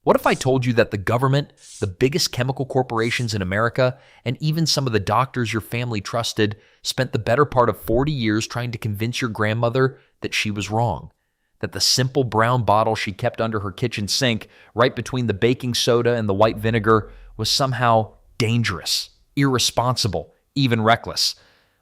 What if I told you that the government, the biggest chemical corporations in America, and even some of the doctors your family trusted spent the better part of 40 years trying to convince your grandmother that she was wrong? That the simple brown bottle she kept under her kitchen sink, right between the baking soda and the white vinegar, was somehow dangerous, irresponsible, even reckless?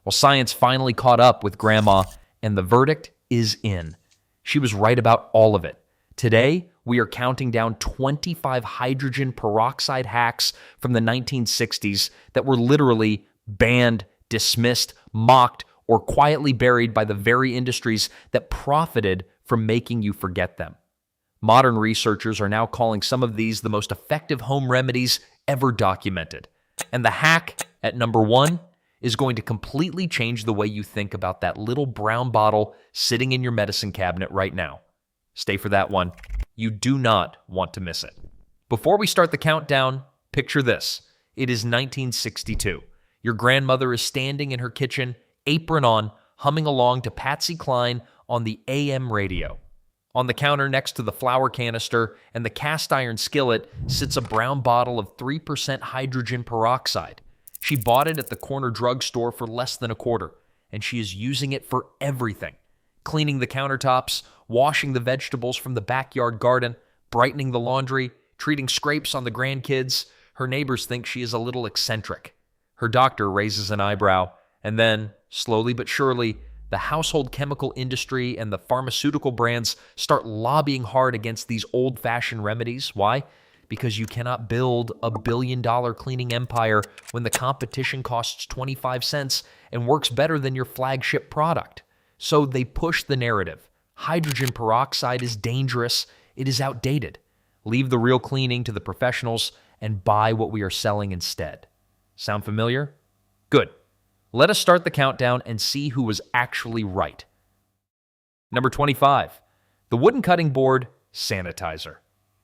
Well, science finally caught up with Grandma, and the verdict is in. She was right about all of it. Today, we are counting down 25 hydrogen peroxide hacks from the 1960s that were literally banned, dismissed, mocked, or quietly buried by the very industries that profited from making you forget them. Modern researchers are now calling some of these the most effective home remedies ever documented. And the hack at number 1 is going to completely change the way you think about that little brown bottle sitting in your medicine cabinet right now. Stay for that one. You do not want to miss it. Before we start the countdown, picture this. It is 1962. Your grandmother is standing in her kitchen, apron on, humming along to Patsy Cline on the AM radio. On the counter next to the flour canister and the cast iron skillet sits a brown bottle of 3% hydrogen peroxide. She bought it at the corner drugstore for less than a quarter, and she is using it for everything. Cleaning the countertops, washing the vegetables from the backyard garden, brightening the laundry, treating scrapes on the grandkids. Her neighbors think she is a little eccentric. Her doctor raises an eyebrow, and then, slowly but surely, the household chemical industry and the pharmaceutical brands start lobbying hard against these old-fashioned remedies. Why? Because you cannot build a billion-dollar cleaning empire when the competition costs 25 cents and works better than your flagship product. So they push the narrative. Hydrogen peroxide is dangerous. It is outdated. Leave the real cleaning to the professionals and buy what we are selling instead. Sound familiar? Good. Let us start the countdown and see who was actually right. Number 25, the wooden cutting board sanitizer.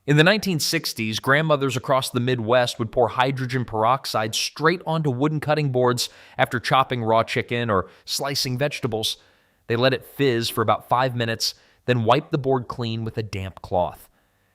In the 1960s, grandmothers across the Midwest would pour hydrogen peroxide straight onto wooden cutting boards after chopping raw chicken or slicing vegetables. They let it fizz for about 5 minutes, then wipe the board clean with a damp cloth.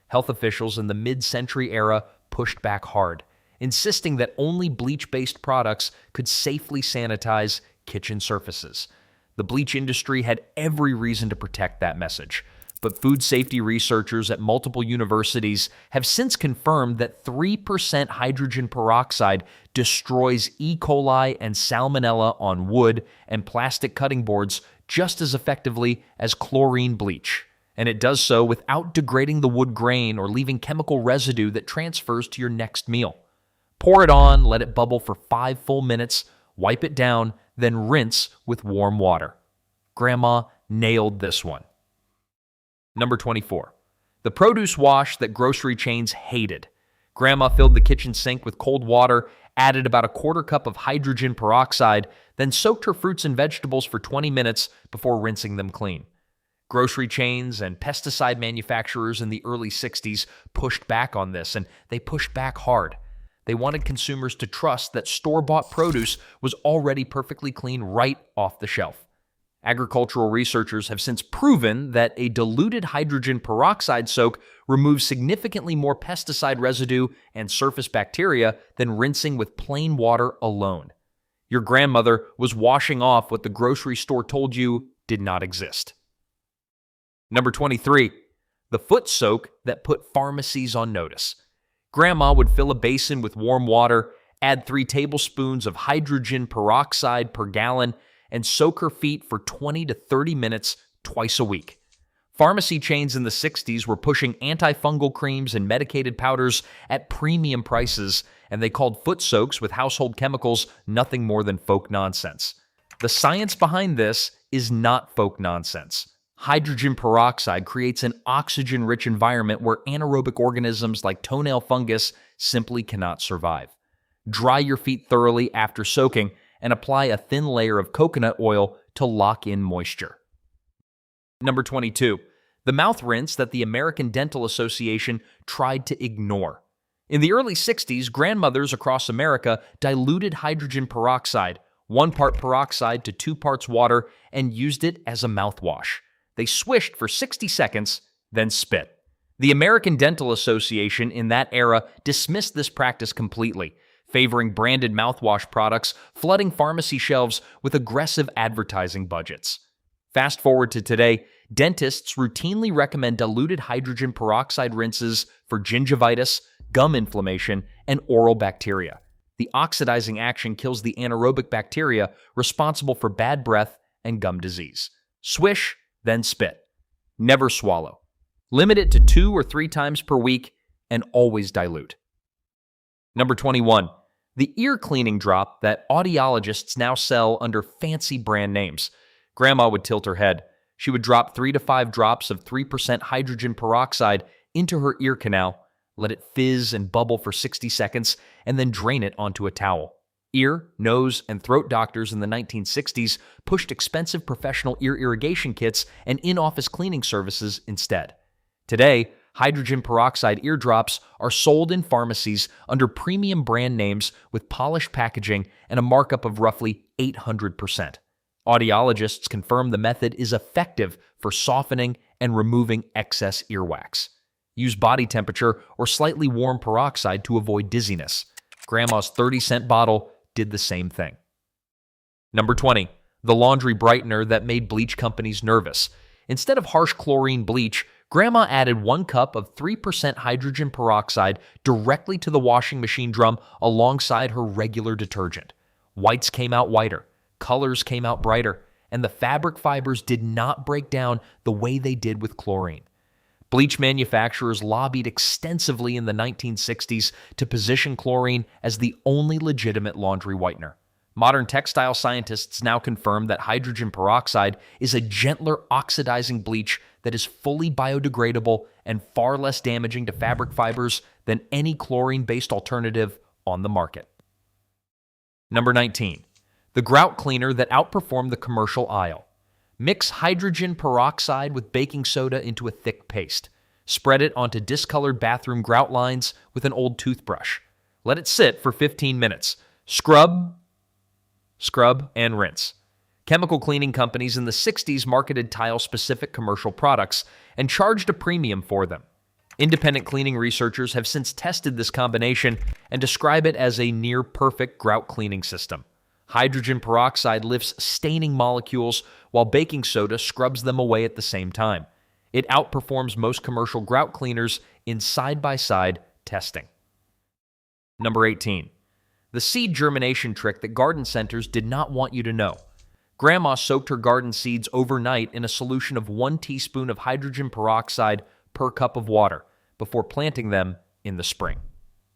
Health officials in the mid-century era pushed back hard, insisting that only bleach-based products could safely sanitize kitchen surfaces. The bleach industry had every reason to protect that message, but food safety researchers at multiple universities have since confirmed that 3% hydrogen peroxide destroys E. coli and salmonella on wood and plastic cutting boards just as effectively as chlorine bleach. And it does so without degrading the wood grain or leaving chemical residue that transfers to your next meal. Pour it on, let it bubble for 5 full minutes, wipe it down, then rinse with warm water. Grandma nailed this one. Number 24, the produce wash that grocery chains hated. Grandma filled the kitchen sink with cold water, added about a quarter cup of hydrogen peroxide, then soaked her fruits and vegetables for 20 minutes before rinsing them clean. Grocery chains and pesticide manufacturers in the early 60s pushed back on this, and they pushed back hard. They wanted consumers to trust that store-bought produce was already perfectly clean right off the shelf. Agricultural researchers have since proven that a diluted hydrogen peroxide soak removes significantly more pesticide residue and surface bacteria than rinsing with plain water alone. Your grandmother was washing off what the grocery store told you did not exist. Number 23, the foot soak that put pharmacies on notice. Grandma would fill a basin with warm water, add 3 tablespoons of hydrogen peroxide per gallon, and soak her feet for 20 to 30 minutes twice a week. Pharmacy chains in the 60s were pushing antifungal creams and medicated powders at premium prices, and they called foot soaks with household chemicals nothing more than folk nonsense. The science behind this is not folk nonsense. Hydrogen peroxide creates an oxygen-rich environment where anaerobic organisms like toenail fungus simply cannot survive. Dry your feet thoroughly after soaking and apply a thin layer of coconut oil to lock in moisture. Number 22, the mouth rinse that the American Dental Association tried to ignore. In the early 60s, grandmothers across America diluted hydrogen peroxide, 1 part peroxide to 2 parts water, and used it as a mouthwash. They swished for 60 seconds, then spit. The American Dental Association in that era dismissed this practice completely, favoring branded mouthwash products, flooding pharmacy shelves with aggressive advertising budgets. Fast forward to today, dentists routinely recommend diluted hydrogen peroxide rinses for gingivitis, gum inflammation, and oral bacteria. The oxidizing action kills the anaerobic bacteria responsible for bad breath and gum disease. Swish, then spit. Never swallow. Limit it to 2 or 3 times per week and always dilute. Number 21. The ear cleaning drop that audiologists now sell under fancy brand names. Grandma would tilt her head. She would drop 3 to 5 drops of 3% hydrogen peroxide into her ear canal, let it fizz and bubble for 60 seconds, and then drain it onto a towel. Ear, nose, and throat doctors in the 1960s pushed expensive professional ear irrigation kits and in-office cleaning services instead. Today, hydrogen peroxide eardrops are sold in pharmacies under premium brand names with polished packaging and a markup of roughly 800%. Audiologists confirm the method is effective for softening and removing excess earwax. Use body temperature or slightly warm peroxide to avoid dizziness. Grandma's 30-cent bottle did the same thing. Number 20. The laundry brightener that made bleach companies nervous. Instead of harsh chlorine bleach, Grandma added 1 cup of 3% hydrogen peroxide directly to the washing machine drum alongside her regular detergent. Whites came out whiter, colors came out brighter, and the fabric fibers did not break down the way they did with chlorine. Bleach manufacturers lobbied extensively in the 1960s to position chlorine as the only legitimate laundry whitener. Modern textile scientists now confirm that hydrogen peroxide is a gentler oxidizing bleach that is fully biodegradable and far less damaging to fabric fibers than any chlorine-based alternative on the market. Number 19. The grout cleaner that outperformed the commercial aisle. Mix hydrogen peroxide with baking soda into a thick paste. Spread it onto discolored bathroom grout lines with an old toothbrush. Let it sit for 15 minutes. Scrub, and rinse. Chemical cleaning companies in the 60s marketed tile-specific commercial products and charged a premium for them. Independent cleaning researchers have since tested this combination and describe it as a near-perfect grout cleaning system. Hydrogen peroxide lifts staining molecules while baking soda scrubs them away at the same time. It outperforms most commercial grout cleaners in side-by-side testing. Number 18. The seed germination trick that garden centers did not want you to know. Grandma soaked her garden seeds overnight in a solution of 1 teaspoon of hydrogen peroxide per cup of water before planting them in the spring.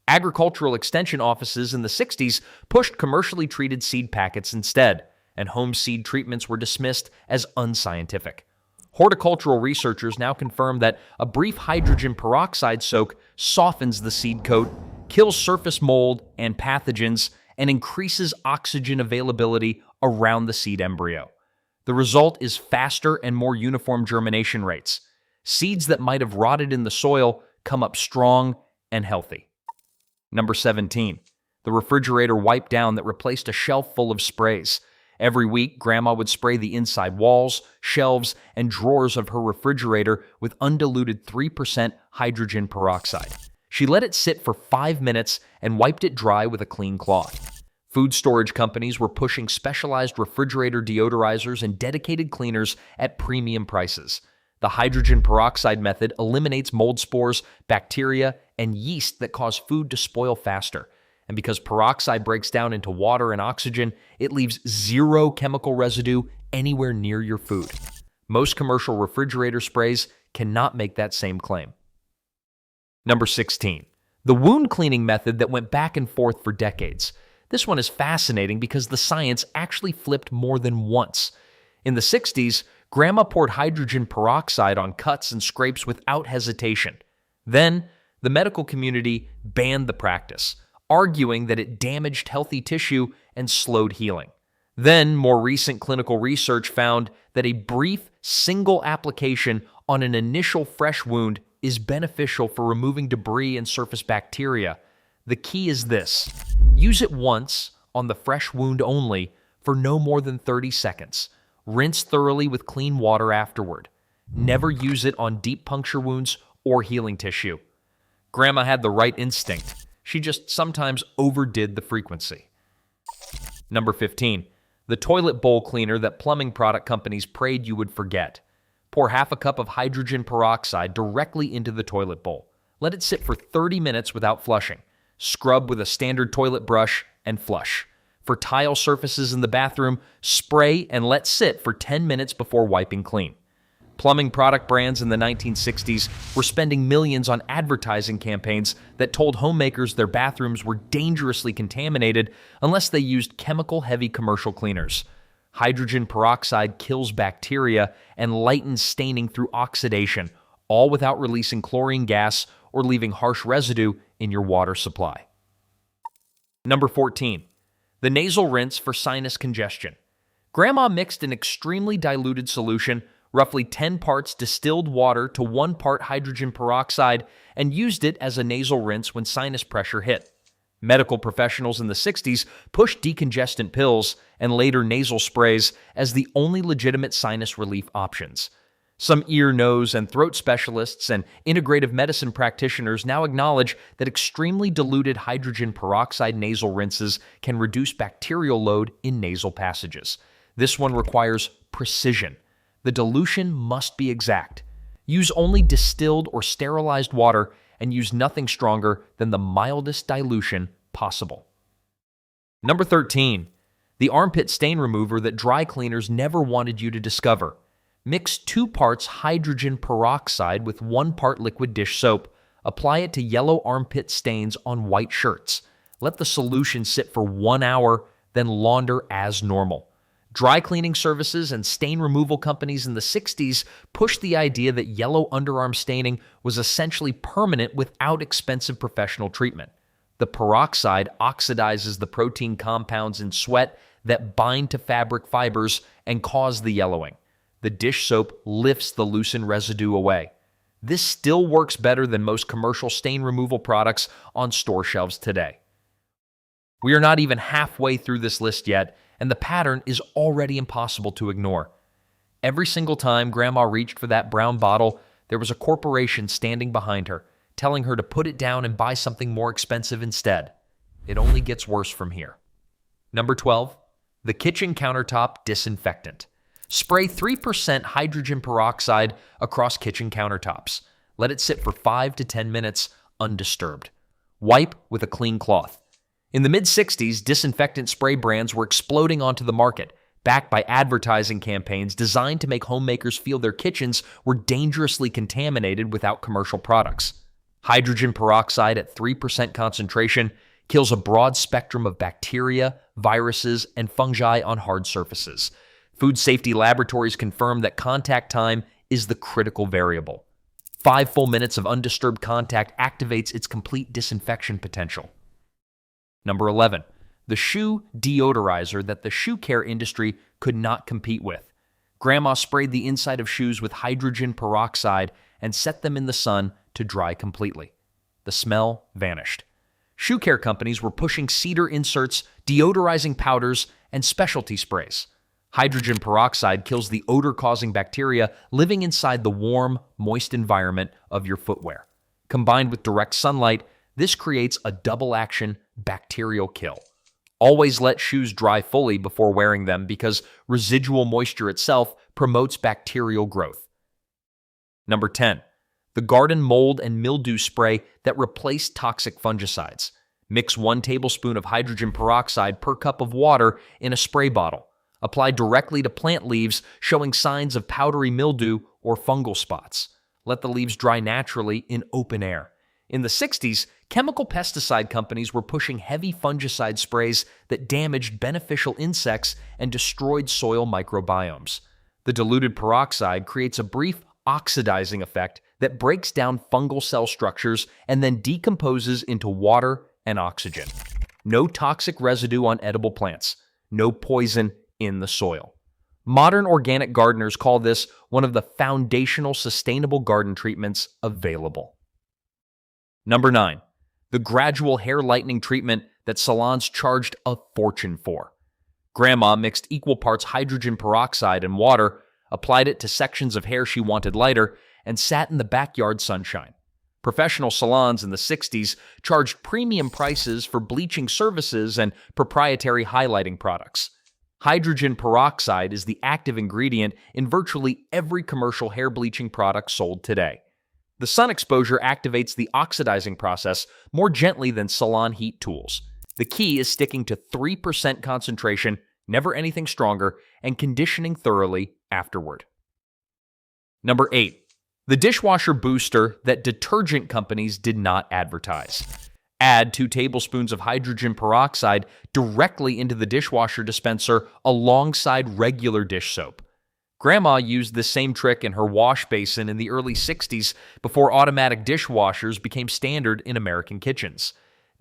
Agricultural extension offices in the 60s pushed commercially treated seed packets instead, and home seed treatments were dismissed as unscientific. Horticultural researchers now confirm that a brief hydrogen peroxide soak softens the seed coat, kills surface mold and pathogens, and increases oxygen availability around the seed embryo. The result is faster and more uniform germination rates. Seeds that might have rotted in the soil come up strong and healthy. Number 17. The refrigerator wipe down that replaced a shelf full of sprays. Every week, Grandma would spray the inside walls, shelves, and drawers of her refrigerator with undiluted 3% hydrogen peroxide. She let it sit for 5 minutes and wiped it dry with a clean cloth. Food storage companies were pushing specialized refrigerator deodorizers and dedicated cleaners at premium prices. The hydrogen peroxide method eliminates mold spores, bacteria, and yeast that cause food to spoil faster. And because peroxide breaks down into water and oxygen, it leaves 0 chemical residue anywhere near your food. Most commercial refrigerator sprays cannot make that same claim. Number 16. The wound cleaning method that went back and forth for decades. This one is fascinating because the science actually flipped more than once. In the 60s, Grandma poured hydrogen peroxide on cuts and scrapes without hesitation. Then, the medical community banned the practice, arguing that it damaged healthy tissue and slowed healing. Then, more recent clinical research found that a brief, single application on an initial fresh wound is beneficial for removing debris and surface bacteria. The key is this: use it once on the fresh wound only for no more than 30 seconds. Rinse thoroughly with clean water afterward. Never use it on deep puncture wounds or healing tissue. Grandma had the right instinct. She just sometimes overdid the frequency. Number 15. The toilet bowl cleaner that plumbing product companies prayed you would forget. Pour half a cup of hydrogen peroxide directly into the toilet bowl. Let it sit for 30 minutes without flushing. Scrub with a standard toilet brush and flush. For tile surfaces in the bathroom, spray and let sit for 10 minutes before wiping clean. Plumbing product brands in the 1960s were spending millions on advertising campaigns that told homemakers their bathrooms were dangerously contaminated unless they used chemical-heavy commercial cleaners. Hydrogen peroxide kills bacteria and lightens staining through oxidation, all without releasing chlorine gas or leaving harsh residue in your water supply. Number 14. The nasal rinse for sinus congestion. Grandma mixed an extremely diluted solution, roughly 10 parts distilled water to 1 part hydrogen peroxide, and used it as a nasal rinse when sinus pressure hit. Medical professionals in the 60s pushed decongestant pills and later nasal sprays as the only legitimate sinus relief options. Some ear, nose, and throat specialists and integrative medicine practitioners now acknowledge that extremely diluted hydrogen peroxide nasal rinses can reduce bacterial load in nasal passages. This one requires precision. The dilution must be exact. Use only distilled or sterilized water and use nothing stronger than the mildest dilution possible. Number 13. The armpit stain remover that dry cleaners never wanted you to discover. Mix 2 parts hydrogen peroxide with 1 part liquid dish soap. Apply it to yellow armpit stains on white shirts. Let the solution sit for 1 hour, then launder as normal. Dry cleaning services and stain removal companies in the 60s pushed the idea that yellow underarm staining was essentially permanent without expensive professional treatment. The peroxide oxidizes the protein compounds in sweat that bind to fabric fibers and cause the yellowing. The dish soap lifts the loosened residue away. This still works better than most commercial stain removal products on store shelves today. We are not even halfway through this list yet, and the pattern is already impossible to ignore. Every single time Grandma reached for that brown bottle, there was a corporation standing behind her, telling her to put it down and buy something more expensive instead. It only gets worse from here. Number 12. The kitchen countertop disinfectant. Spray 3% hydrogen peroxide across kitchen countertops. Let it sit for 5 to 10 minutes undisturbed. Wipe with a clean cloth. In the mid-60s, disinfectant spray brands were exploding onto the market, backed by advertising campaigns designed to make homemakers feel their kitchens were dangerously contaminated without commercial products. Hydrogen peroxide at 3% concentration kills a broad spectrum of bacteria, viruses, and fungi on hard surfaces. Food safety laboratories confirm that contact time is the critical variable. 5 full minutes of undisturbed contact activates its complete disinfection potential. Number 11. The shoe deodorizer that the shoe care industry could not compete with. Grandma sprayed the inside of shoes with hydrogen peroxide and set them in the sun to dry completely. The smell vanished. Shoe care companies were pushing cedar inserts, deodorizing powders, and specialty sprays. Hydrogen peroxide kills the odor-causing bacteria living inside the warm, moist environment of your footwear. Combined with direct sunlight, this creates a double-action bacterial kill. Always let shoes dry fully before wearing them because residual moisture itself promotes bacterial growth. Number 10. The garden mold and mildew spray that replaced toxic fungicides. Mix 1 tablespoon of hydrogen peroxide per cup of water in a spray bottle. Apply directly to plant leaves showing signs of powdery mildew or fungal spots. Let the leaves dry naturally in open air. In the 60s, chemical pesticide companies were pushing heavy fungicide sprays that damaged beneficial insects and destroyed soil microbiomes. The diluted peroxide creates a brief oxidizing effect that breaks down fungal cell structures and then decomposes into water and oxygen. No toxic residue on edible plants. No poison in the soil. Modern organic gardeners call this one of the foundational sustainable garden treatments available. Number 9. The gradual hair lightening treatment that salons charged a fortune for. Grandma mixed equal parts hydrogen peroxide and water, applied it to sections of hair she wanted lighter, and sat in the backyard sunshine. Professional salons in the 60s charged premium prices for bleaching services and proprietary highlighting products. Hydrogen peroxide is the active ingredient in virtually every commercial hair bleaching product sold today. The sun exposure activates the oxidizing process more gently than salon heat tools. The key is sticking to 3% concentration, never anything stronger, and conditioning thoroughly afterward. Number 8. The dishwasher booster that detergent companies did not advertise. Add 2 tablespoons of hydrogen peroxide directly into the dishwasher dispenser alongside regular dish soap. Grandma used this same trick in her wash basin in the early 60s before automatic dishwashers became standard in American kitchens.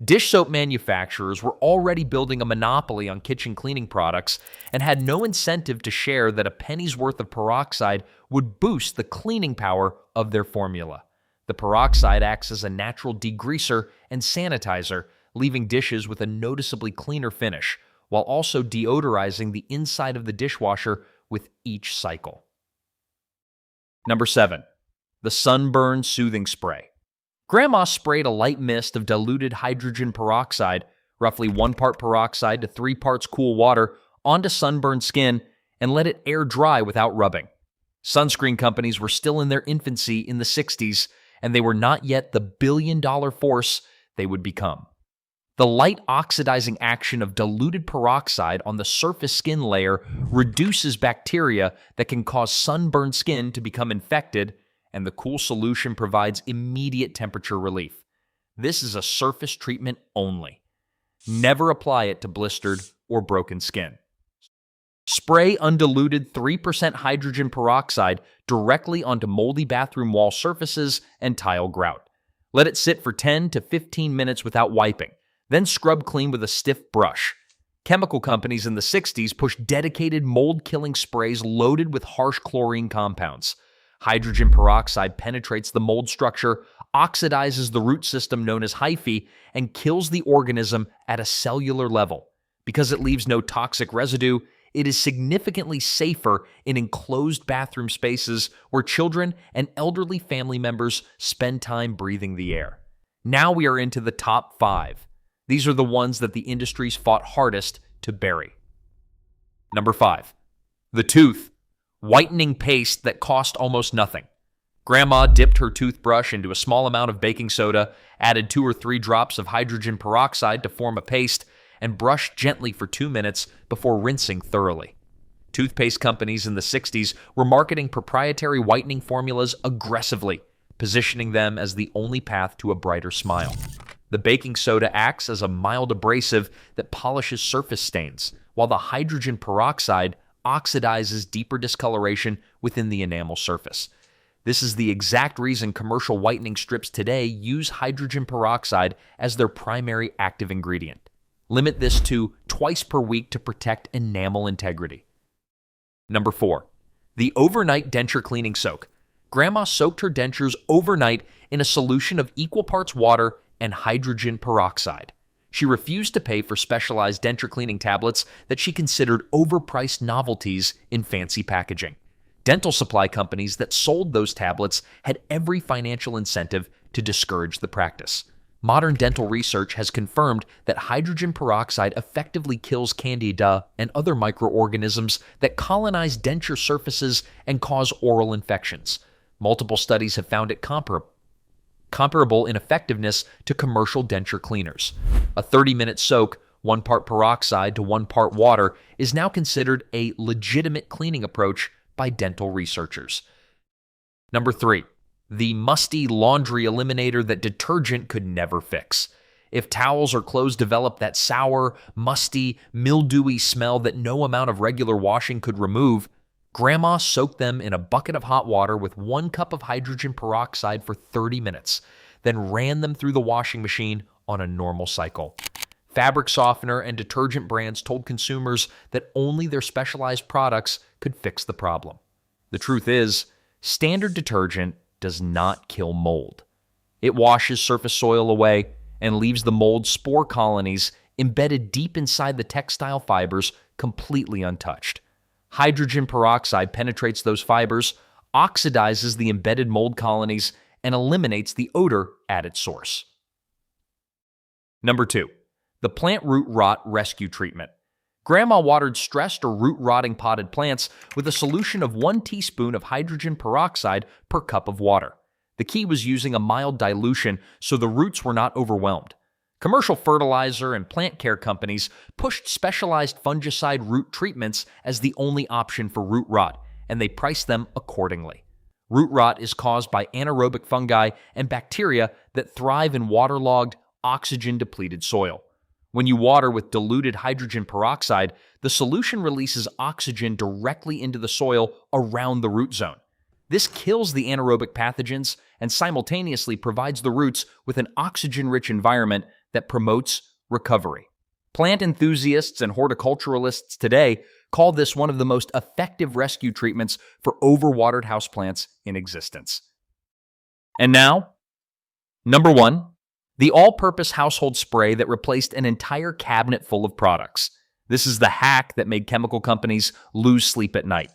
Dish soap manufacturers were already building a monopoly on kitchen cleaning products and had no incentive to share that a penny's worth of peroxide would boost the cleaning power of their formula. The peroxide acts as a natural degreaser and sanitizer, leaving dishes with a noticeably cleaner finish, while also deodorizing the inside of the dishwasher with each cycle. Number 7. The sunburn soothing spray. Grandma sprayed a light mist of diluted hydrogen peroxide, roughly 1 part peroxide to 3 parts cool water, onto sunburned skin and let it air dry without rubbing. Sunscreen companies were still in their infancy in the 60s, and they were not yet the billion-dollar force they would become. The light oxidizing action of diluted peroxide on the surface skin layer reduces bacteria that can cause sunburned skin to become infected, and the cool solution provides immediate temperature relief. This is a surface treatment only. Never apply it to blistered or broken skin. Spray undiluted 3% hydrogen peroxide directly onto moldy bathroom wall surfaces and tile grout. Let it sit for 10 to 15 minutes without wiping. Then scrub clean with a stiff brush. Chemical companies in the 60s pushed dedicated mold-killing sprays loaded with harsh chlorine compounds. Hydrogen peroxide penetrates the mold structure, oxidizes the root system known as hyphae, and kills the organism at a cellular level. Because it leaves no toxic residue, it is significantly safer in enclosed bathroom spaces where children and elderly family members spend time breathing the air. Now we are into the top 5. These are the ones that the industries fought hardest to bury. Number 5. The tooth. Whitening paste that cost almost nothing. Grandma dipped her toothbrush into a small amount of baking soda, added 2 or 3 drops of hydrogen peroxide to form a paste, and brushed gently for 2 minutes before rinsing thoroughly. Toothpaste companies in the 60s were marketing proprietary whitening formulas aggressively, positioning them as the only path to a brighter smile. The baking soda acts as a mild abrasive that polishes surface stains, while the hydrogen peroxide oxidizes deeper discoloration within the enamel surface. This is the exact reason commercial whitening strips today use hydrogen peroxide as their primary active ingredient. Limit this to twice per week to protect enamel integrity. Number 4. The overnight denture cleaning soak. Grandma soaked her dentures overnight in a solution of equal parts water and hydrogen peroxide. She refused to pay for specialized denture cleaning tablets that she considered overpriced novelties in fancy packaging. Dental supply companies that sold those tablets had every financial incentive to discourage the practice. Modern dental research has confirmed that hydrogen peroxide effectively kills candida and other microorganisms that colonize denture surfaces and cause oral infections. Multiple studies have found it comparable in effectiveness to commercial denture cleaners. A 30-minute soak, 1 part peroxide to 1 part water, is now considered a legitimate cleaning approach by dental researchers. Number 3. The musty laundry eliminator that detergent could never fix. If towels or clothes develop that sour, musty, mildewy smell that no amount of regular washing could remove, Grandma soaked them in a bucket of hot water with 1 cup of hydrogen peroxide for 30 minutes, then ran them through the washing machine on a normal cycle. Fabric softener and detergent brands told consumers that only their specialized products could fix the problem. The truth is, standard detergent does not kill mold. It washes surface soil away and leaves the mold spore colonies embedded deep inside the textile fibers completely untouched. Hydrogen peroxide penetrates those fibers, oxidizes the embedded mold colonies, and eliminates the odor at its source. Number 2. The plant root rot rescue treatment. Grandma watered stressed or root-rotting potted plants with a solution of 1 teaspoon of hydrogen peroxide per cup of water. The key was using a mild dilution so the roots were not overwhelmed. Commercial fertilizer and plant care companies pushed specialized fungicide root treatments as the only option for root rot, and they priced them accordingly. Root rot is caused by anaerobic fungi and bacteria that thrive in waterlogged, oxygen-depleted soil. When you water with diluted hydrogen peroxide, the solution releases oxygen directly into the soil around the root zone. This kills the anaerobic pathogens and simultaneously provides the roots with an oxygen-rich environment that promotes recovery. Plant enthusiasts and horticulturalists today call this one of the most effective rescue treatments for overwatered houseplants in existence. And now, number 1. The all-purpose household spray that replaced an entire cabinet full of products. This is the hack that made chemical companies lose sleep at night.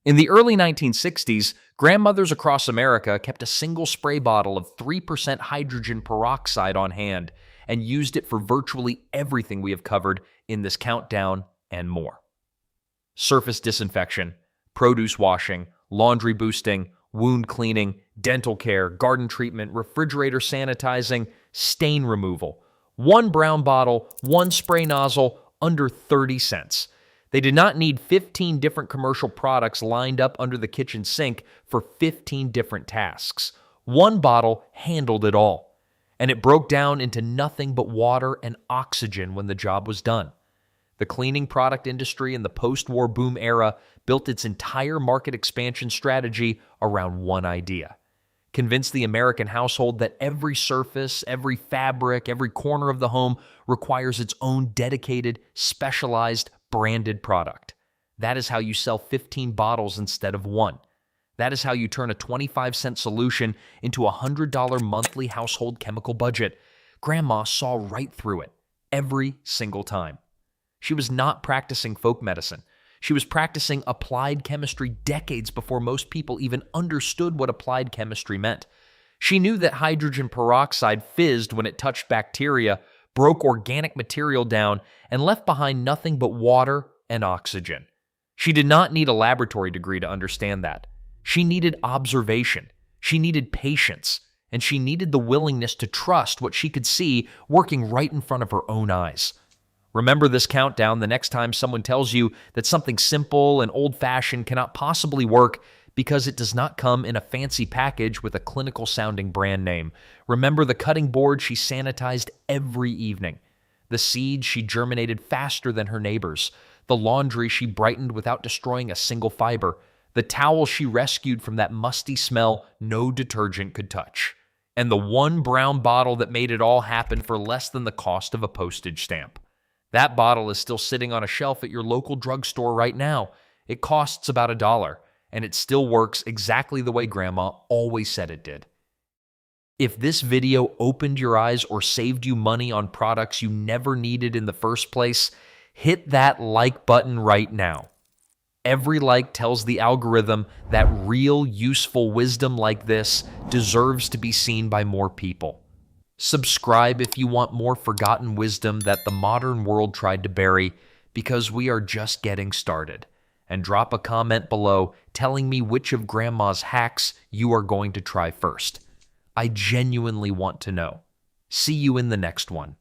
In the early 1960s, grandmothers across America kept a single spray bottle of 3% hydrogen peroxide on hand and used it for virtually everything we have covered in this countdown and more. Surface disinfection, produce washing, laundry boosting, wound cleaning, dental care, garden treatment, refrigerator sanitizing, stain removal. 1 brown bottle, 1 spray nozzle, under 30 cents. They did not need 15 different commercial products lined up under the kitchen sink for 15 different tasks. 1 bottle handled it all, and it broke down into nothing but water and oxygen when the job was done. The cleaning product industry in the post-war boom era built its entire market expansion strategy around one idea: convince the American household that every surface, every fabric, every corner of the home requires its own dedicated, specialized, branded product. That is how you sell 15 bottles instead of 1. That is how you turn a 25-cent solution into a $100 monthly household chemical budget. Grandma saw right through it, every single time. She was not practicing folk medicine. She was practicing applied chemistry decades before most people even understood what applied chemistry meant. She knew that hydrogen peroxide fizzed when it touched bacteria, broke organic material down, and left behind nothing but water and oxygen. She did not need a laboratory degree to understand that. She needed observation, she needed patience, and she needed the willingness to trust what she could see working right in front of her own eyes. Remember this countdown the next time someone tells you that something simple and old-fashioned cannot possibly work because it does not come in a fancy package with a clinical-sounding brand name. Remember the cutting board she sanitized every evening, the seeds she germinated faster than her neighbors, the laundry she brightened without destroying a single fiber, the towel she rescued from that musty smell no detergent could touch, and the 1 brown bottle that made it all happen for less than the cost of a postage stamp. That bottle is still sitting on a shelf at your local drugstore right now. It costs about $1, and it still works exactly the way Grandma always said it did. If this video opened your eyes or saved you money on products you never needed in the first place, hit that like button right now. Every like tells the algorithm that real, useful wisdom like this deserves to be seen by more people. Subscribe if you want more forgotten wisdom that the modern world tried to bury, because we are just getting started. And drop a comment below telling me which of Grandma's hacks you are going to try first. I genuinely want to know. See you in the next one.